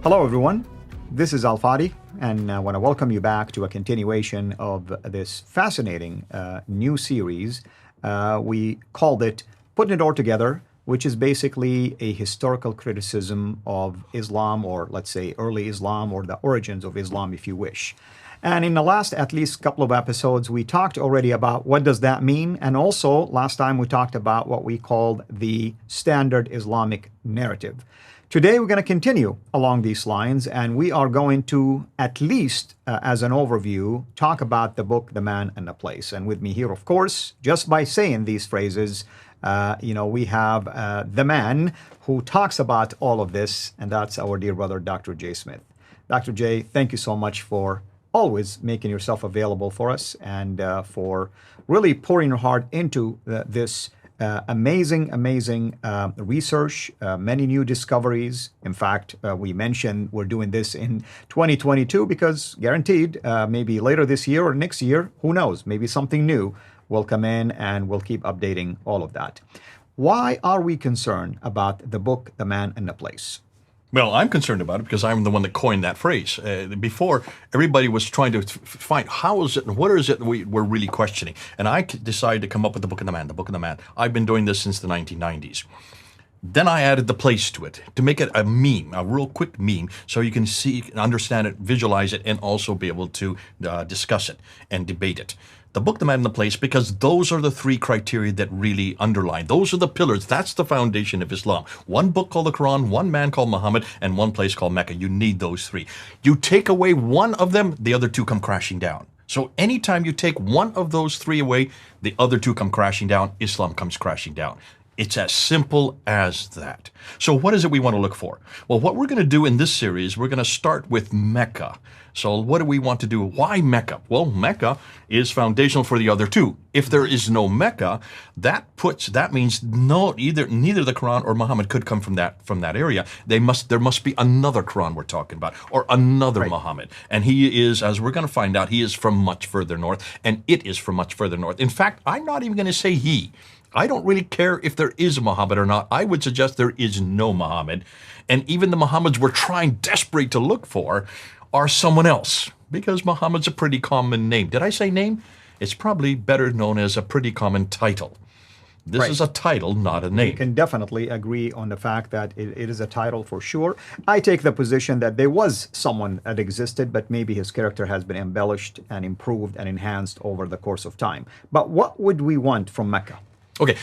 Hello everyone, this is Al-Fadi, and I want to welcome you back to a continuation of this fascinating new series. We called it Putting It All Together, which is basically a historical criticism of Islam, or let's say early Islam, or the origins of Islam if you wish. And in the last at least couple of episodes, we talked already about what does that mean, and also last time we talked about what we called the standard Islamic narrative. Today we're going to continue along these lines, and we are going to, at least as an overview, talk about the book, The Man and the Place. And with me here, of course, just by saying these phrases, we have the man who talks about all of this, and that's our dear brother, Dr. J. Smith. Dr. J, thank you so much for always making yourself available for us, and for really pouring your heart into this amazing research, many new discoveries. In fact, we mentioned we're doing this in 2022 because guaranteed, maybe later this year or next year, who knows, maybe something new will come in, and we'll keep updating all of that. Why are we concerned about the book, The Man and the Place? Well, I'm concerned about it because I'm the one that coined that phrase. Before, everybody was trying to find how is it and what is it we're really questioning. And I decided to come up with the Book of the Man, the Book of the Man. I've been doing this since the 1990s. Then I added the place to it to make it a meme, a real quick meme, so you can see, understand it, visualize it, and also be able to discuss it and debate it. The book, The Man and the Place, because those are the three criteria that really underline. Those are the pillars. That's the foundation of Islam. One book called the Qur'an, one man called Muhammad, and one place called Mecca. You need those three. You take away one of them, the other two come crashing down. So anytime you take one of those three away, the other two come crashing down, Islam comes crashing down. It's as simple as that. So what is it we want to look for? Well, what we're going to do in this series, we're going to start with Mecca. So what do we want to do? Why Mecca? Well, Mecca is foundational for the other two. If there is no Mecca, that means neither the Quran or Muhammad could come from that area. There must be another Quran we're talking about, or another right. Muhammad. And he is, as we're going to find out, he is from much further north, and it is from much further north. In fact, I'm not even going to say he. I don't really care if there is a Muhammad or not. I would suggest there is no Muhammad. And even the Muhammads we're trying desperately to look for are someone else, because Muhammad's a pretty common name. Did I say name? It's probably better known as a pretty common title. This right. is a title, not a name. We can definitely agree on the fact that it is a title for sure. I take the position that there was someone that existed, but maybe his character has been embellished and improved and enhanced over the course of time. But what would we want from Mecca? Okay,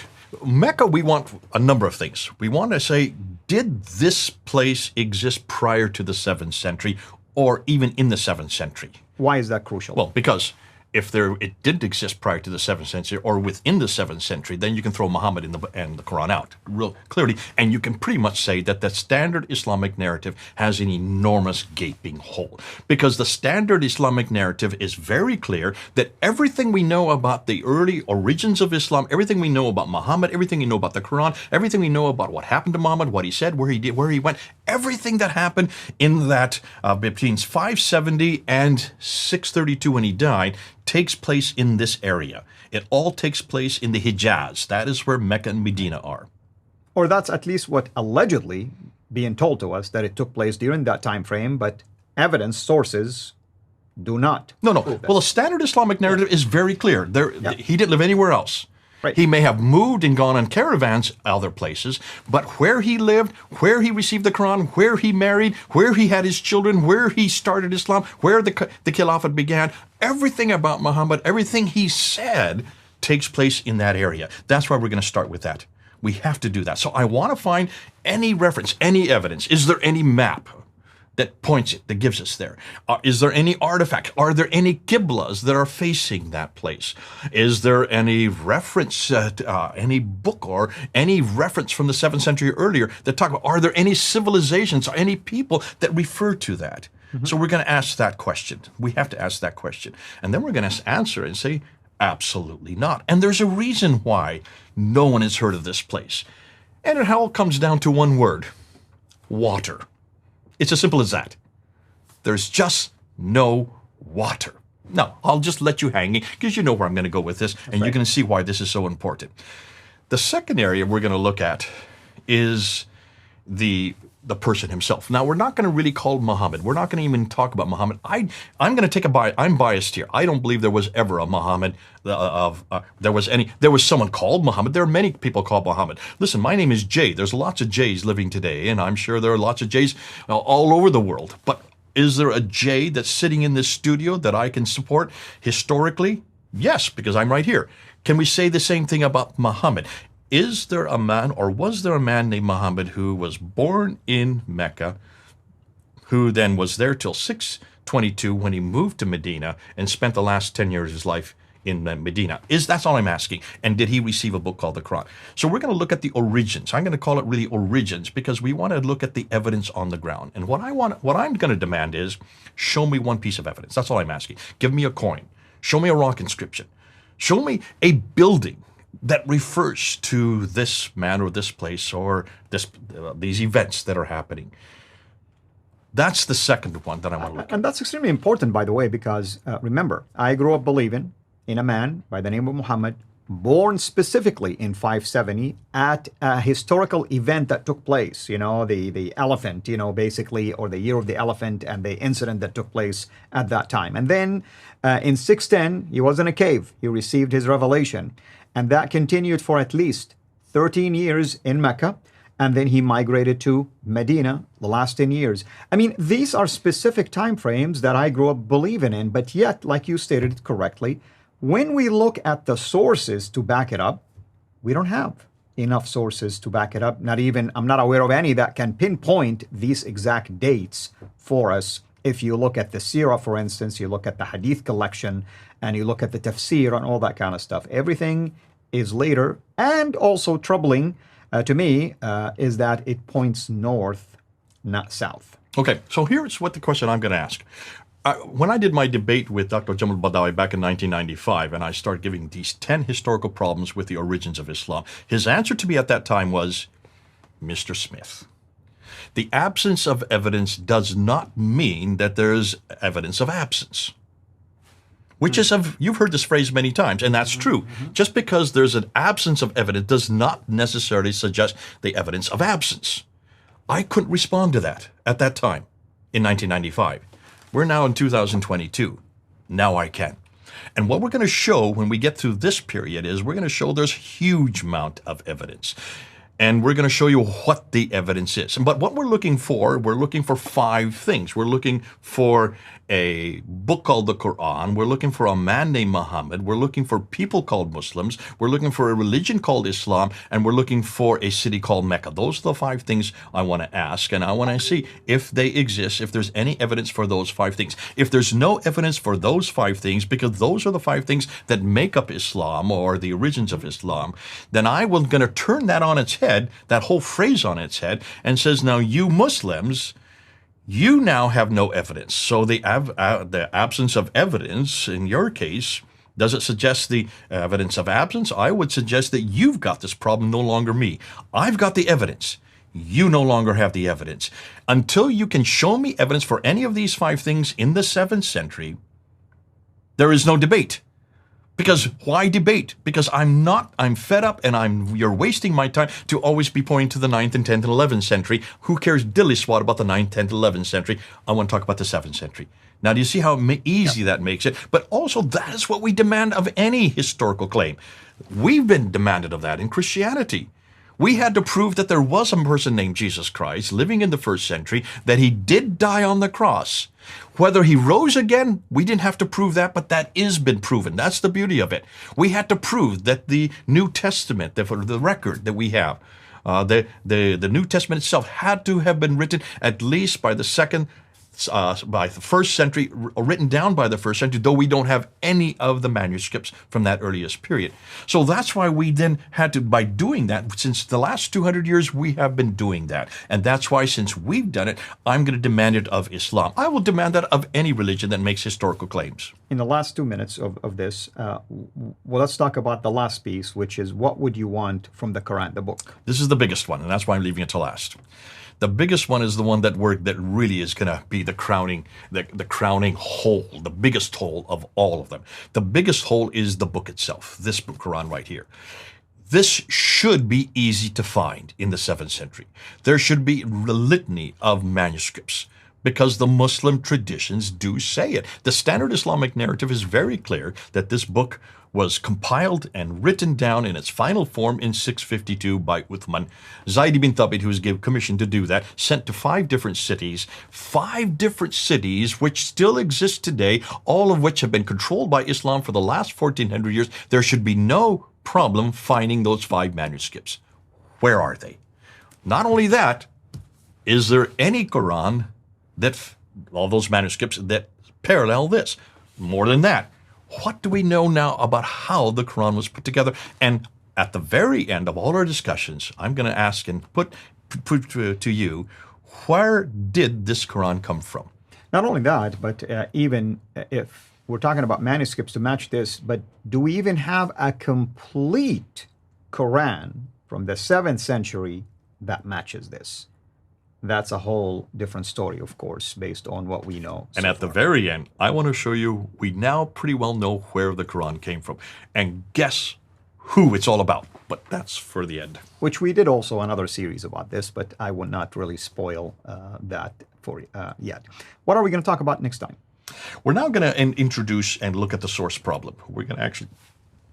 Mecca, we want a number of things. We want to say, did this place exist prior to the 7th century, or even in the 7th century? Why is that crucial? Well, because if it didn't exist prior to the 7th century or within the 7th century, then you can throw Muhammad and the Quran out real clearly, and you can pretty much say that the standard Islamic narrative has an enormous gaping hole. Because the standard Islamic narrative is very clear that everything we know about the early origins of Islam, everything we know about Muhammad, everything we know about the Quran, everything we know about what happened to Muhammad, what he said, where he did, where he went, everything that happened in that between 570 and 632 when he died, takes place in this area. It all takes place in the Hijaz. That is where Mecca and Medina are. Or that's at least what allegedly being told to us, that it took place during that time frame, but evidence, sources do not. No. Well, the standard Islamic narrative is very clear. He didn't live anywhere else. Right. He may have moved and gone on caravans other places, but where he lived, where he received the Quran, where he married, where he had his children, where he started Islam, where the Caliphate began, everything about Muhammad, everything he said takes place in that area. That's why we're going to start with that. We have to do that. So I want to find any reference, any evidence. Is there any map that points it, that gives us there? Is there any artifact? Are there any qiblas that are facing that place? Is there any reference, any book or any reference from the 7th century or earlier that talk about, are there any civilizations or any people that refer to that? Mm-hmm. So we're going to ask that question. We have to ask that question. And then we're going to answer it and say, absolutely not. And there's a reason why no one has heard of this place. And it all comes down to one word: water. It's as simple as that. There's just no water. Now, I'll just let you hang because you know where I'm going to go with this, and you're going to see why this is so important. The second area we're going to look at is the person himself. Now, we're not going to really call Muhammad. We're not going to even talk about Muhammad. I'm going to take a bias. I'm biased here. I don't believe there was ever a Muhammad. There was someone called Muhammad. There are many people called Muhammad. Listen, my name is Jay. There's lots of Jays living today, and I'm sure there are lots of Jays all over the world. But is there a Jay that's sitting in this studio that I can support historically? Yes, because I'm right here. Can we say the same thing about Muhammad? Is there a man, or was there a man named Muhammad who was born in Mecca, who then was there till 622 when he moved to Medina and spent the last 10 years of his life in Medina? That's all I'm asking. And did he receive a book called the Qur'an? So we're going to look at the origins. I'm going to call it really origins because we want to look at the evidence on the ground. And what I'm going to demand is, show me one piece of evidence. That's all I'm asking. Give me a coin. Show me a rock inscription. Show me a building that refers to this man or this place or these events that are happening. That's the second one that I want to look at. And that's extremely important, by the way, because remember, I grew up believing in a man by the name of Muhammad, born specifically in 570 at a historical event that took place, the elephant, basically, or the year of the elephant and the incident that took place at that time. And then in 610, he was in a cave. He received his revelation. And that continued for at least 13 years in Mecca. And then he migrated to Medina the last 10 years. I mean, these are specific time frames that I grew up believing in. But yet, like you stated it correctly, when we look at the sources to back it up, we don't have enough sources to back it up. I'm not aware of any that can pinpoint these exact dates for us. If you look at the Sirah, for instance, you look at the Hadith collection, and you look at the Tafsir and all that kind of stuff. Everything is later. And also troubling to me is that it points north, not south. Okay, so here's what the question I'm going to ask. When I did my debate with Dr. Jamal Badawi back in 1995, and I started giving these 10 historical problems with the origins of Islam, his answer to me at that time was, Mr. Smith, the absence of evidence does not mean that there's evidence of absence. Which is, you've heard this phrase many times, and that's true. Just because there's an absence of evidence does not necessarily suggest the evidence of absence. I couldn't respond to that at that time in 1995. We're now in 2022. Now I can. And what we're going to show when we get through this period is we're going to show there's a huge amount of evidence. And we're going to show you what the evidence is. But what we're looking for 5 things. We're looking for a book called the Qur'an. We're looking for a man named Muhammad. We're looking for people called Muslims. We're looking for a religion called Islam. And we're looking for a city called Mecca. Those are the 5 things I want to ask. And I want to see if they exist, if there's any evidence for those 5 things. If there's no evidence for those 5 things, because those are the 5 things that make up Islam or the origins of Islam, then I was going to turn that on its head, that whole phrase on its head, and says, now you Muslims, you now have no evidence. So the absence of evidence, in your case, does it suggest the evidence of absence? I would suggest that you've got this problem, no longer me. I've got the evidence. You no longer have the evidence. Until you can show me evidence for any of these 5 things in the 7th century, there is no debate. Because why debate? Because I'm fed up and you're wasting my time to always be pointing to the 9th and 10th and 11th century. Who cares dilly swat about the 9th, 10th, 11th century? I want to talk about the 7th century. Now, do you see how easy that makes it? But also, that is what we demand of any historical claim. We've been demanded of that in Christianity. We had to prove that there was a person named Jesus Christ living in the 1st century, that he did die on the cross. Whether he rose again, we didn't have to prove that, but that has been proven. That's the beauty of it. We had to prove that the New Testament, the record that we have, the New Testament itself had to have been written at least by the 1st century, written down by the 1st century, though we don't have any of the manuscripts from that earliest period. So that's why we then had to, by doing that, since the last 200 years, we have been doing that. And that's why, since we've done it, I'm going to demand it of Islam. I will demand that of any religion that makes historical claims. In the last 2 minutes of this, let's talk about the last piece, which is what would you want from the Qur'an, the book? This is the biggest one, and that's why I'm leaving it to last. The biggest one is the one that really is going to be the crowning whole, the biggest whole of all of them. The biggest whole is the book itself, this book, Qur'an right here. This should be easy to find in the 7th century. There should be a litany of manuscripts because the Muslim traditions do say it. The standard Islamic narrative is very clear that this book was compiled and written down in its final form in 652 by Uthman. Zayd ibn Thabit, who was given commission to do that, sent to 5 different cities which still exist today, all of which have been controlled by Islam for the last 1400 years. There should be no problem finding those 5 manuscripts. Where are they? Not only that, is there any Quran that, all those manuscripts that parallel this? More than that, what do we know now about how the Quran was put together? And at the very end of all our discussions, I'm going to ask and put to you, where did this Quran come from? Not only that, but even if we're talking about manuscripts to match this, but do we even have a complete Quran from the 7th century that matches this? That's a whole different story, of course, based on what we know. And at the very end, I want to show you, we now pretty well know where the Quran came from. And guess who it's all about. But that's for the end. Which we did also another series about this, but I will not really spoil that for yet. What are we going to talk about next time? We're now going to introduce and look at the source problem. We're going to actually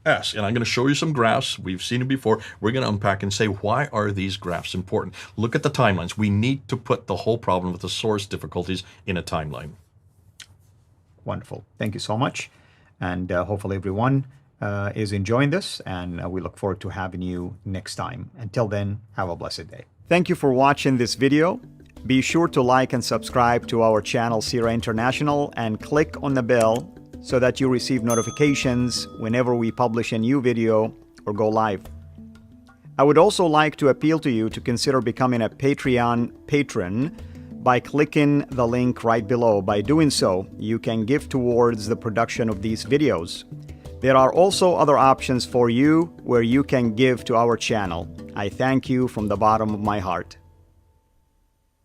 ask, and I'm going to show you some graphs. We've seen it before. We're going to unpack and say, why are these graphs important? Look at the timelines. We need to put the whole problem with the source difficulties in a timeline. Wonderful. Thank you so much. And hopefully everyone is enjoying this, and we look forward to having you next time. Until then, have a blessed day. Thank you for watching this video. Be sure to like and subscribe to our channel, Sira International, and click on the bell so that you receive notifications whenever we publish a new video or go live. I would also like to appeal to you to consider becoming a Patreon patron by clicking the link right below. By doing so, you can give towards the production of these videos. There are also other options for you where you can give to our channel. I thank you from the bottom of my heart.